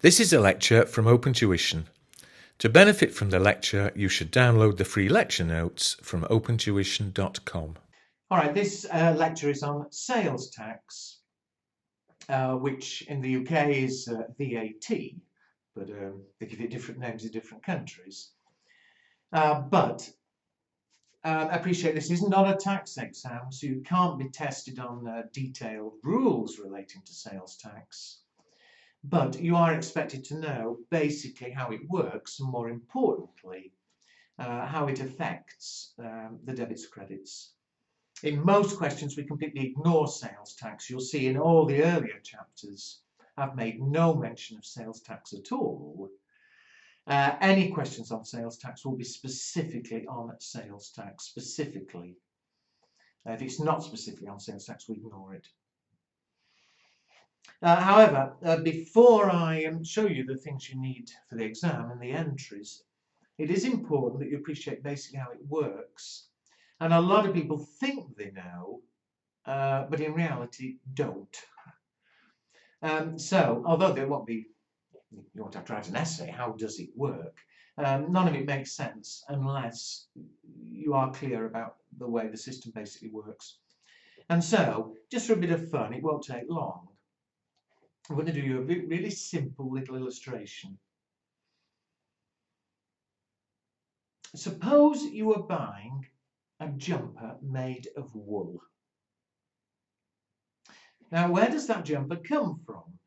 This is a lecture from Open Tuition. To benefit from the lecture, you should download the free lecture notes from opentuition.com. All right, this lecture is on sales tax, which in the UK is VAT, but they give it different names in different countries. But appreciate this is not a tax exam, so you can't be tested on detailed rules relating to sales tax. But you are expected to know basically how it works, and more importantly, how it affects the debits credits. In most questions, we completely ignore sales tax. You'll see in all the earlier chapters, I've made no mention of sales tax at all. Any questions on sales tax will be specifically on sales tax, specifically. If it's not specifically on sales tax, we ignore it. However, before I show you the things you need for the exam and the entries, it is important that you appreciate basically how it works. And a lot of people think they know, but in reality don't. So, although there won't be, you won't have to write an essay, how does it work? None of it makes sense unless you are clear about the way the system basically works. And so, just for a bit of fun, it won't take long. I'm going to do you a really simple little illustration. Suppose you were buying a jumper made of wool. Now, where does that jumper come from?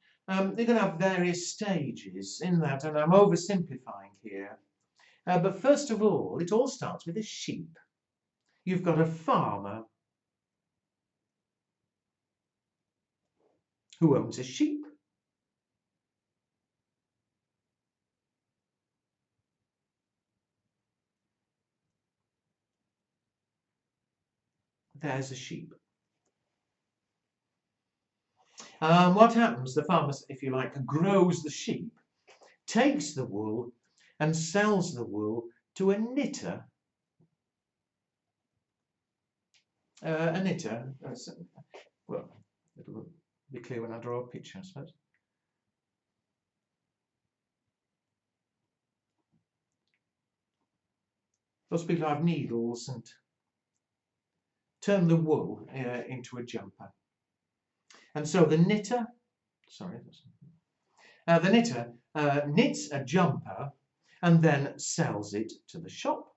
They're going to have various stages in that, and I'm oversimplifying here. But first of all, it all starts with a sheep. You've got a farmer who owns a sheep. There's a sheep. What happens? The farmer, if you like, grows the sheep, takes the wool and sells the wool to a knitter. A knitter, well, it'll be clear when I draw a picture, I suppose. Those people have needles and turn the wool into a jumper. And so the knitter, knits a jumper and then sells it to the shop.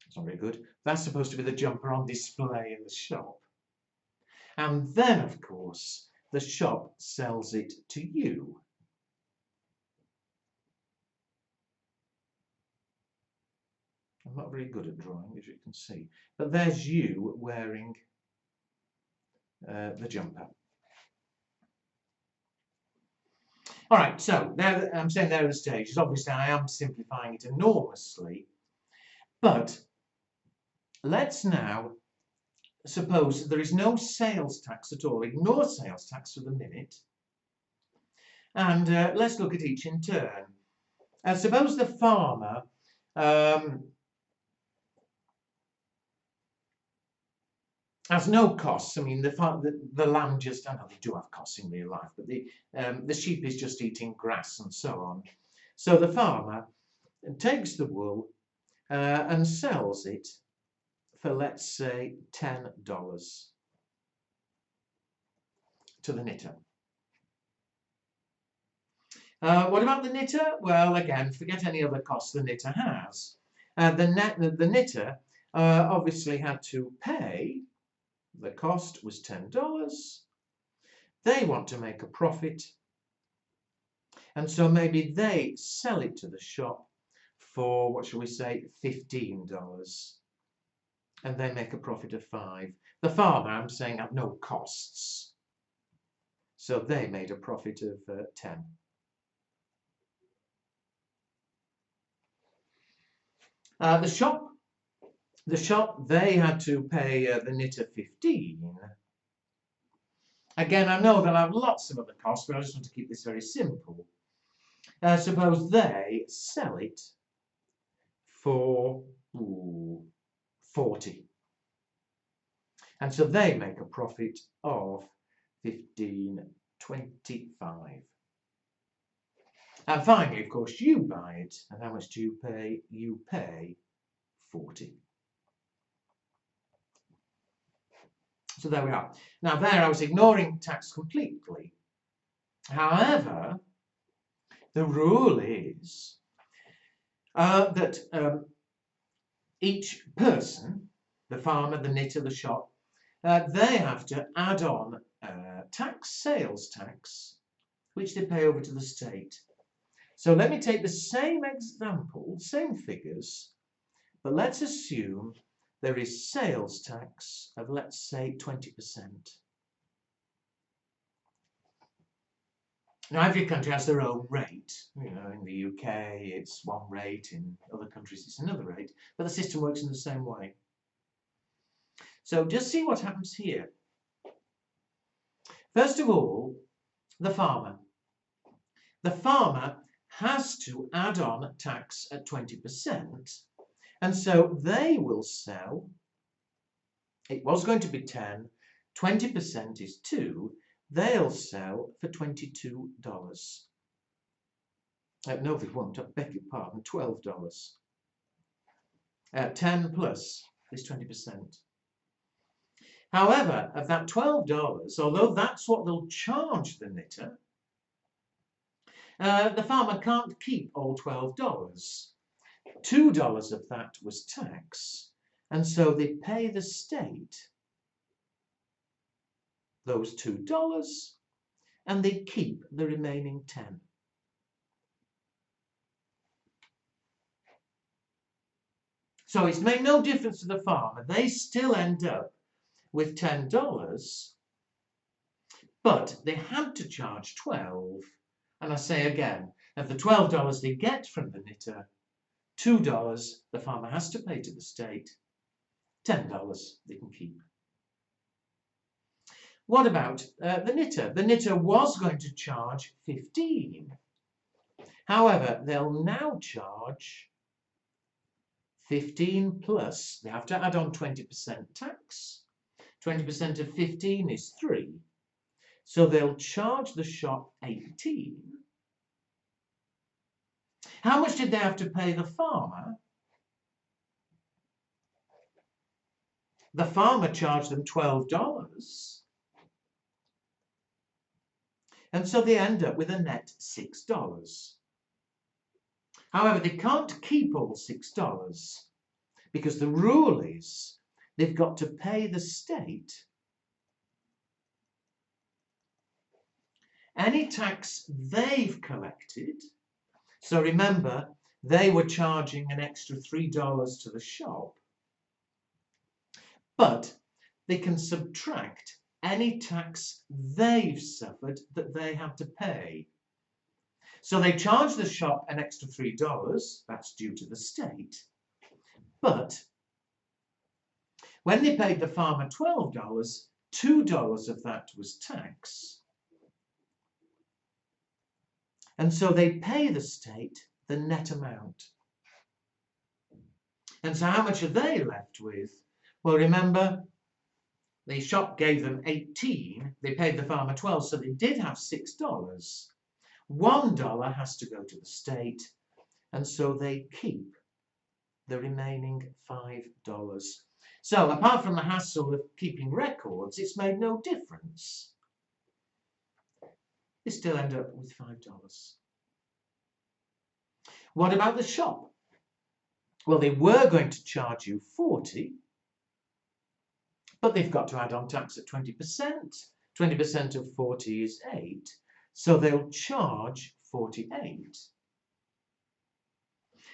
It's not very good. That's supposed to be the jumper on display in the shop. And then, of course, the shop sells it to you. I'm not very good at drawing, as you can see. But there's you wearing the jumper. All right, so now I'm saying there are the stages. Obviously, I am simplifying it enormously. But let's now suppose there is no sales tax at all. Ignore sales tax for the minute. And let's look at each in turn. Suppose the farmer has no costs. I mean, the lamb just, I know they do have costs in real life, but the sheep is just eating grass and so on. So the farmer takes the wool and sells it for, let's say, $10 to the knitter. What about the knitter? Well, again, forget any other costs the knitter has. The knitter obviously had to pay. The cost was $10. They want to make a profit. And so maybe they sell it to the shop for, what shall we say, $15. And they make a profit of $5. The farmer, I'm saying, had no costs. So they made a profit of $10. The shop, they had to pay the knitter $15. Again, I know that I have lots of other costs, but I just want to keep this very simple. Suppose they sell it for 40. And so they make a profit of 15.25. And finally, of course, you buy it. And how much do you pay? You pay 40. So there we are. Now there I was ignoring tax completely. However, the rule is that each person, the farmer, the knitter, the shop, they have to add on sales tax, which they pay over to the state. So let me take the same example, same figures, but let's assume there is sales tax of, let's say, 20%. Now, every country has their own rate. You know, in the UK, it's one rate. In other countries, it's another rate. But the system works in the same way. So just see what happens here. First of all, the farmer. The farmer has to add on tax at 20%. And so they will sell. It was going to be 10. 20% is 2. They'll sell for $22. No, they won't. I beg your pardon. $12. 10 plus this 20%. However, of that $12, although that's what they'll charge the knitter, the farmer can't keep all $12. $2 of that was tax, and so they pay the state those $2, and they keep the remaining 10. So it's made no difference to the farmer. They still end up with $10, but they had to charge 12. And I say again, of the $12 they get from the knitter, $2 the farmer has to pay to the state, $10 they can keep. What about the knitter? The knitter was going to charge 15. However, they'll now charge 15 plus. They have to add on 20% tax. 20% of 15 is 3. So they'll charge the shop 18. How much did they have to pay the farmer? The farmer charged them $12. And so they end up with a net $6. However, they can't keep all $6 because the rule is they've got to pay the state any tax they've collected. So remember, they were charging an extra $3 to the shop, but they can subtract any tax they've suffered that they have to pay. So they charge the shop an extra $3, that's due to the state, but when they paid the farmer $12, $2 of that was tax. And so they pay the state the net amount. And so how much are they left with? Well, remember, the shop gave them 18, they paid the farmer 12, so they did have $6. $1 has to go to the state, and so they keep the remaining $5. So apart from the hassle of keeping records, it's made no difference. They still end up with $5. What about the shop? Well, they were going to charge you 40, but they've got to add on tax at 20%. 20% of 40 is 8, so they'll charge 48.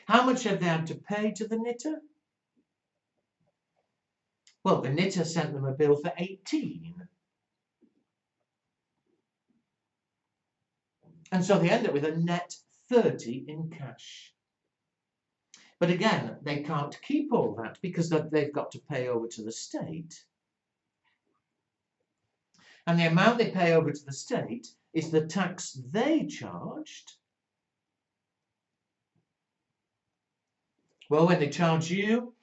How much have they had to pay to the knitter? Well, the knitter sent them a bill for 18. And so they end up with a net 30 in cash. But again, they can't keep all that because they've got to pay over to the state. And the amount they pay over to the state is the tax they charged Well, when they charge you,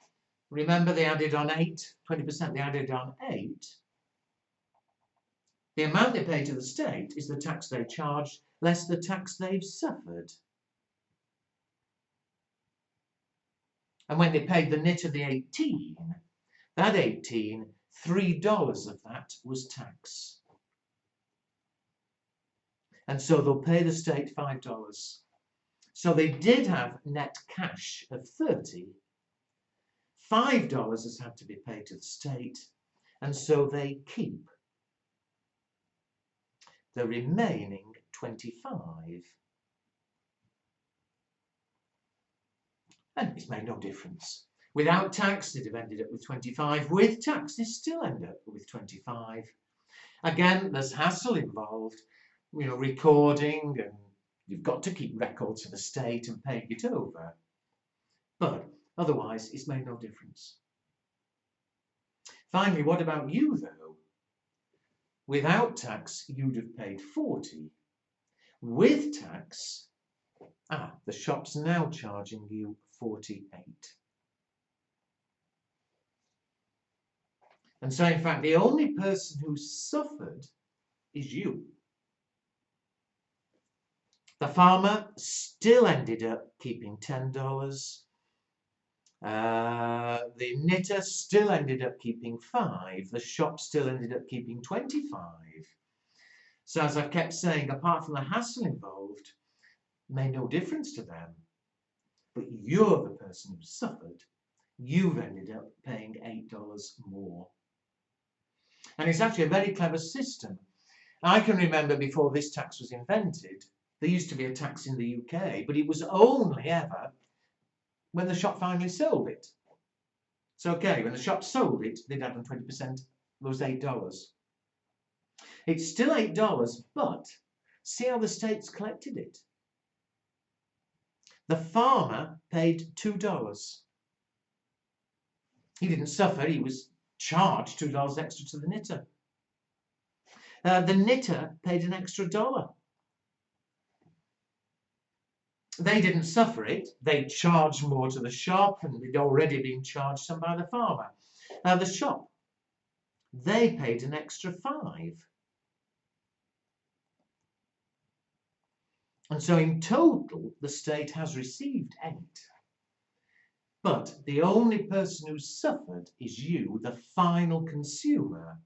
remember they added on 20% they added on 8. The amount they pay to the state is the tax they charged less the tax they've suffered. And when they paid the nit of the 18, that 18, $3 of that was tax. And so they'll pay the state $5. So they did have net cash of 30. $5 has had to be paid to the state, and so they keep the remaining 25. And it's made no difference. Without tax, they'd have ended up with 25. With tax, they still end up with 25. Again, there's hassle involved, recording, and you've got to keep records of the state and paying it over. But otherwise, it's made no difference. Finally, what about you, though? Without tax, you'd have paid 40. With tax, the shop's now charging you 48. And so, in fact, the only person who suffered is you. The farmer still ended up keeping $10. The knitter still ended up keeping 5. The shop still ended up keeping 25. So, as I've kept saying, apart from the hassle involved, made no difference to them. But you're the person who suffered. You've ended up paying $8 more. And it's actually a very clever system. I can remember before this tax was invented, there used to be a tax in the UK, but it was only ever when the shop finally sold it. So, okay, when the shop sold it, they'd add on 20%, those $8. It's still $8, but see how the state's collected it. The farmer paid $2. He didn't suffer, he was charged $2 extra to the knitter. The knitter paid an extra $1. They didn't suffer it, they charged more to the shop, and they'd already been charged some by the farmer. The shop, they paid an extra $5. And so in total, the state has received 8. But the only person who suffered is you, the final consumer.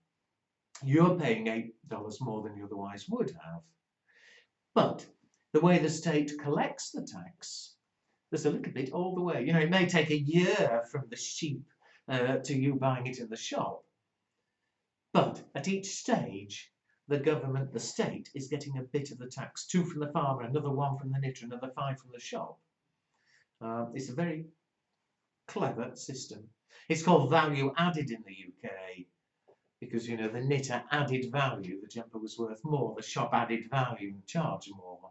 You're paying $8 more than you otherwise would have. But the way the state collects the tax, there's a little bit all the way. It may take a year from the sheep to you buying it in the shop. But at each stage, the government, the state, is getting a bit of the tax. 2 from the farmer, another 1 from the knitter, another 5 from the shop. It's a very clever system. It's called value added in the UK because, the knitter added value, the jumper was worth more, the shop added value and charged more.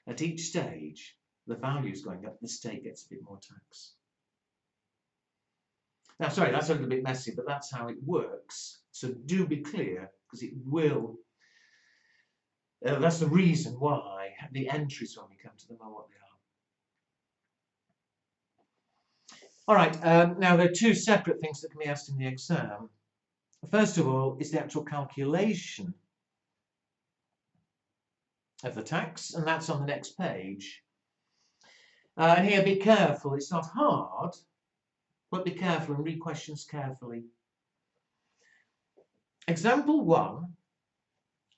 At each stage, the value is going up, the state gets a bit more tax. Now, sorry, that's a little bit messy, but that's how it works. So do be clear, because it will. That's the reason why the entries, when we come to them, are what they are. All right, now there are 2 separate things that can be asked in the exam. First of all, is the actual calculation of the tax, and that's on the next page. And here, be careful, it's not hard, but be careful and read questions carefully. Example 1,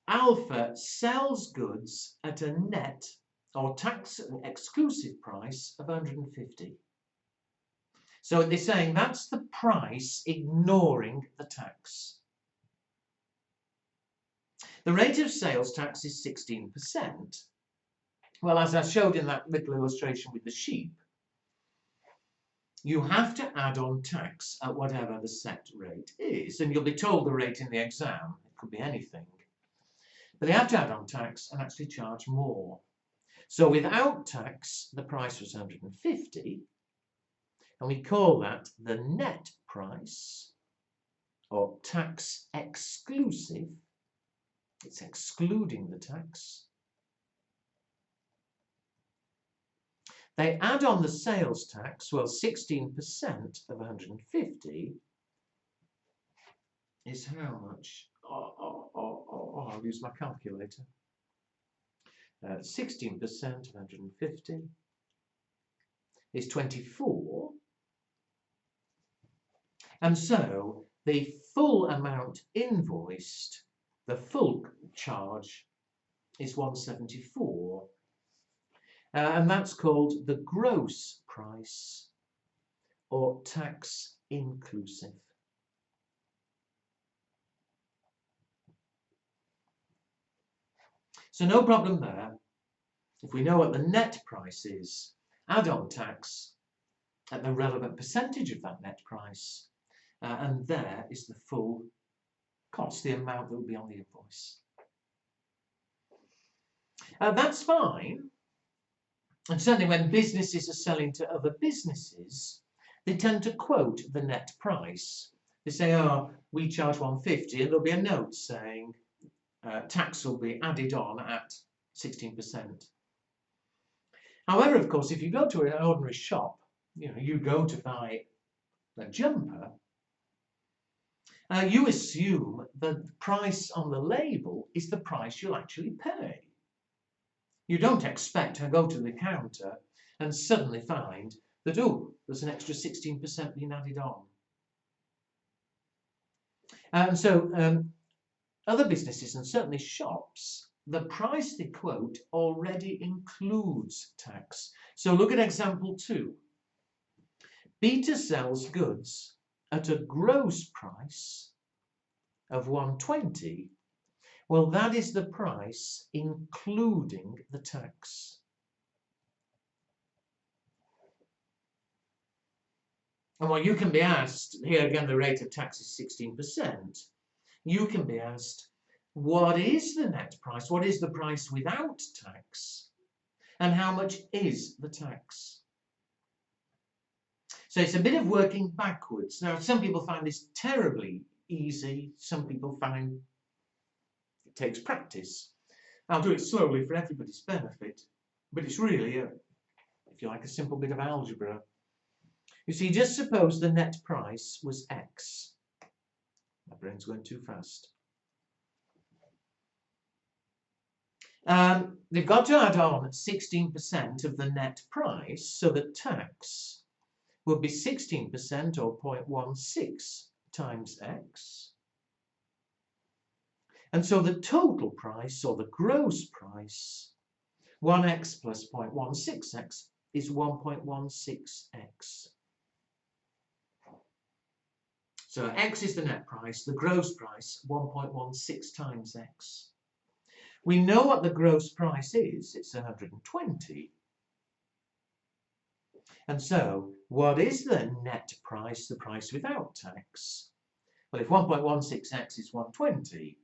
Alpha sells goods at a net or tax exclusive price of 150. So they're saying that's the price ignoring the tax. The rate of sales tax is 16%. Well, as I showed in that little illustration with the sheep, you have to add on tax at whatever the set rate is, and you'll be told the rate in the exam. It could be anything. But they have to add on tax and actually charge more. So without tax, the price was 150, and we call that the net price, or tax exclusive. It's excluding the tax. They add on the sales tax. Well, 16% of 150 is how much? I'll use my calculator. 16% of 150 is 24. And so the full amount invoiced, the full charge, is 174. And that's called the gross price, or tax inclusive. So no problem there. If we know what the net price is, add on tax at the relevant percentage of that net price, and there is the full cost, the amount that will be on the invoice. That's fine. And certainly when businesses are selling to other businesses, they tend to quote the net price. They say, oh, we charge 150, and there'll be a note saying tax will be added on at 16%. However, of course, if you go to an ordinary shop, you go to buy a jumper, you assume the price on the label is the price you'll actually pay. You don't expect to go to the counter and suddenly find that, oh, there's an extra 16% being added on. And so other businesses, and certainly shops, the price they quote already includes tax. So look at example 2. Peter sells goods at a gross price of 120. Well, that is the price including the tax. And well, you can be asked, here again the rate of tax is 16%. You can be asked, what is the net price? What is the price without tax? And how much is the tax? So it's a bit of working backwards. Now, some people find this terribly easy. Some people find it takes practice. I'll do it slowly for everybody's benefit. But it's really, if you like, a simple bit of algebra. You see, just suppose the net price was X. My brain's going too fast. They've got to add on 16% of the net price, so that tax will be 16% or 0.16 times X. And so the total price, or the gross price, 1x plus 0.16x, is 1.16x. So X is the net price, the gross price, 1.16 times X. We know what the gross price is, it's 120. And so, what is the net price, the price without tax? Well, if 1.16x is 120,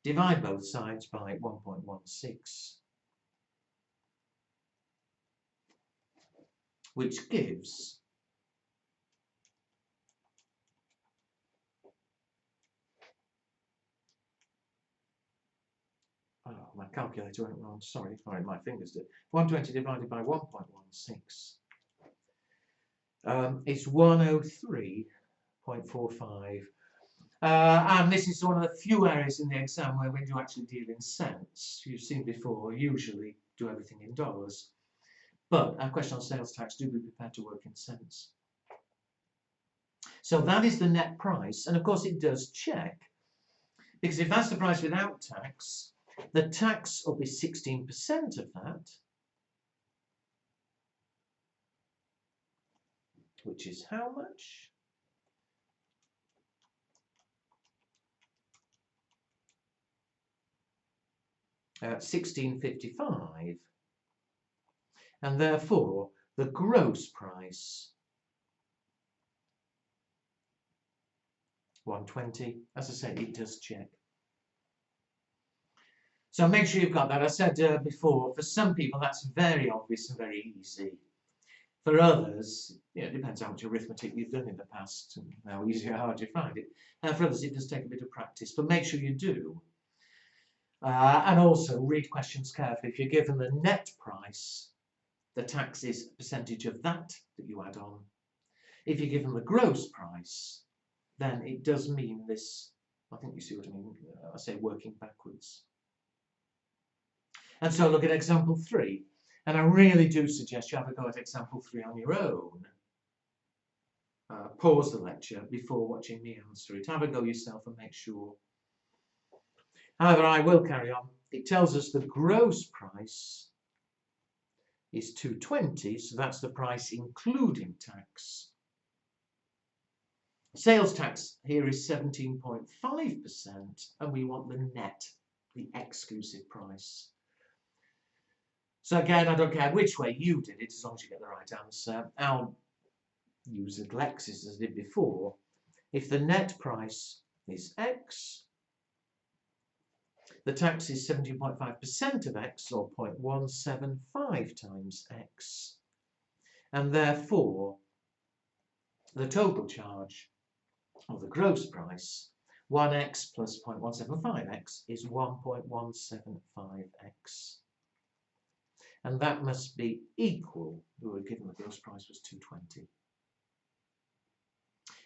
divide both sides by 1.16, which gives my calculator went wrong, sorry, my fingers did. 120 divided by 1.16 is 103.45. And this is one of the few areas in the exam where when you actually deal in cents, you've seen before, usually do everything in dollars. But a question on sales tax, do be prepared to work in cents. So that is the net price. And of course it does check, because if that's the price without tax, the tax will be 16% of that, which is how much? $16.55, and therefore the gross price 120. As I said, it does check. So make sure you've got that. I said before, for some people that's very obvious and very easy. For others, it depends how much arithmetic you've done in the past and how easy or hard you find it. For others, it does take a bit of practice, but make sure you do. And also read questions carefully. If you're given the net price, the tax is a percentage of that you add on. If you're given the gross price, then it does mean this. I think you see what I mean. I say working backwards. And so look at example 3. And I really do suggest you have a go at example 3 on your own. Pause the lecture before watching me answer it. Have a go yourself and make sure. However, I will carry on. It tells us the gross price is 220, so that's the price including tax. Sales tax here is 17.5%, and we want the net, the exclusive price. So again, I don't care which way you did it, as long as you get the right answer. I'll use a Lexis as I did before. If the net price is X, the tax is 17.5% of X, or 0.175 times X. And therefore, the total charge of the gross price, 1x plus 0.175x, is 1.175x. And that must be equal, we were given the gross price was 220.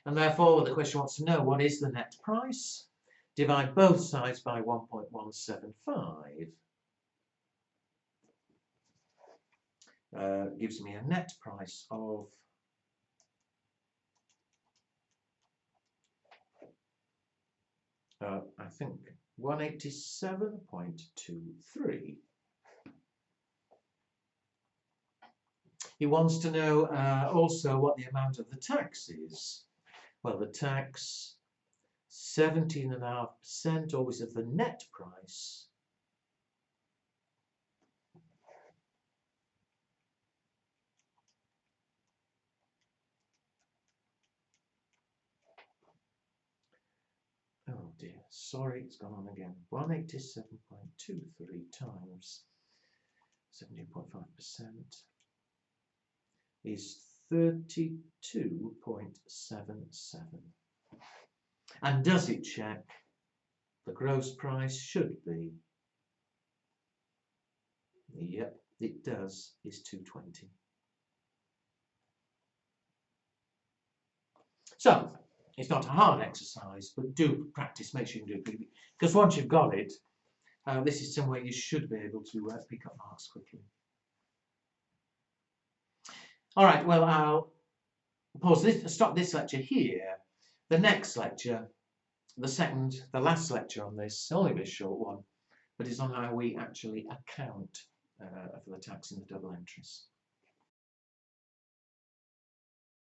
And therefore, the question wants to know, what is the net price? Divide both sides by 1.175. Gives me a net price of I think 187.23. He wants to know also what the amount of the tax is. Well, the tax, 17.5% always of the net price. Oh dear, sorry, it's gone on again. 187.23 times 17.5% is 32.77. And does it check? The gross price should be. Yep, it does, is 220. So, it's not a hard exercise, but do practice, make sure you can do it. Because once you've got it, this is somewhere you should be able to pick up marks quickly. All right, well, I'll pause this, stop this lecture here. The next lecture, the last lecture on this, only a bit short one, but it's on how we actually account for the tax in the double entries.